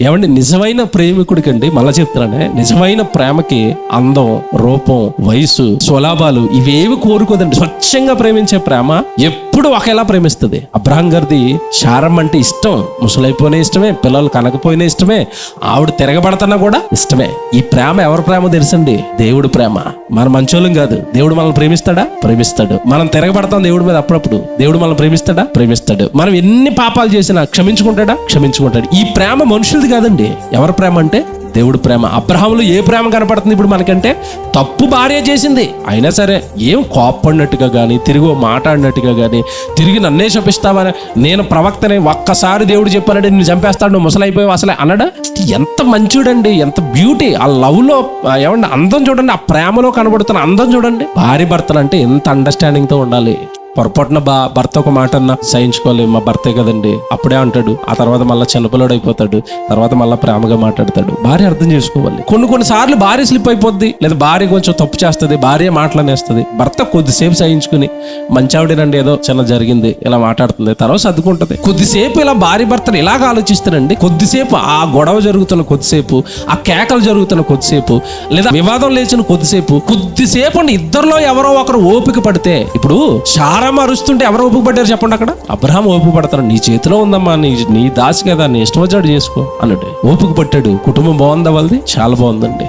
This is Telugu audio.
ఏమండి, నిజమైన ప్రేమికుడికండి, మళ్ళా చెప్తున్నానే, నిజమైన ప్రేమకి అందం, రూపం, వయసు, స్వలాభాలు ఇవేవి కోరుకోదండి. స్వచ్ఛంగా ప్రేమించే ప్రేమ ఎప్పుడు ఒకేలా ప్రేమిస్తుంది. అబ్రహాం గారిది శారం అంటే ఇష్టం, ముసలైపోయినా ఇష్టమే, పిల్లలు కనకపోయినా ఇష్టమే, ఆవిడ తిరగబడుతున్నా కూడా ఇష్టమే. ఈ ప్రేమ ఎవరి ప్రేమ తెలుసండి? దేవుడు ప్రేమ. మన మంచోళ్ళం కాదు. దేవుడు మనల్ని ప్రేమిస్తాడా? ప్రేమిస్తాడు. మనం తిరగబడతాం దేవుడి మీద అప్పుడప్పుడు. దేవుడు మనల్ని ప్రేమిస్తాడా? ప్రేమిస్తాడు. మనం ఎన్ని పాపాలు చేసినా క్షమించుకుంటాడా? క్షమించుకుంటాడు. ఈ ప్రేమ మనుషులది కాదండి. ఎవరి ప్రేమ అంటే దేవుడు ప్రేమ. అబ్రహాములో ఏ ప్రేమ కనపడుతుంది ఇప్పుడు మనకంటే? తప్పు భార్య చేసింది, అయినా సరే ఏం కోప్పడినట్టుగా కానీ, తిరిగి మాట్లాడినట్టుగా కానీ, తిరిగి నన్నే శపిస్తావని, నేను ప్రవక్తనే, ఒక్కసారి దేవుడు చెప్పానంటే నిన్ను చంపేస్తాడు, నువ్వు ముసలైపోయావు అసలే అన్నాడా? ఎంత మంచివాడండి, ఎంత బ్యూటీ. ఆ లవ్ లో ఏమండి అందం చూడండి, ఆ ప్రేమలో కనబడుతున్న అందం చూడండి. భార్య భర్తలు అంటే ఎంత అండర్స్టాండింగ్ తో ఉండాలి. పొరపాటున భర్త ఒక మాట అన్నా సహించుకోవాలి, మా భర్తే కదండి అప్పుడే అంటాడు. ఆ తర్వాత మళ్ళీ చిన్నపిల్లడు అయిపోతాడు, తర్వాత మళ్ళీ ప్రేమగా మాట్లాడతాడు. భార్య అర్థం చేసుకోవాలి. కొన్ని సార్లు భార్య స్లిప్ అయిపోద్ది, లేదా భార్య కొంచెం తప్పు చేస్తుంది, భార్య మాటలనేస్తుంది. భర్త కొద్దిసేపు సహించుకుని, మంచావిడేనండి ఏదో చిన్న జరిగింది ఇలా మాట్లాడుతుంది, తర్వాత సర్దుకుంటది. కొద్దిసేపు ఇలా భార్య భర్తలు ఇలాగ ఆలోచిస్తారండి. కొద్దిసేపు ఆ గొడవ జరుగుతున్న కొద్దిసేపు, ఆ కేకలు జరుగుతున్న కొద్దిసేపు, లేదా వివాదం లేచిన కొద్దిసేపు అండి ఇద్దరిలో ఎవరో ఒకరు ఓపిక పడితే, ఇప్పుడు శారా అరుస్తుంటే ఎవరు ఓపిక పడ్డారు చెప్పండి? అక్కడ అబ్రహాం ఓపిక పడతారు. నీ చేతిలో ఉందమ్మా, నీ దాసి కదా, నీ ఇష్టం వచ్చాడు చేసుకో అన్నట్టు ఓపిక పట్టాడు. కుటుంబం బాగుందా వాళ్ళది? చాలా బాగుందండి.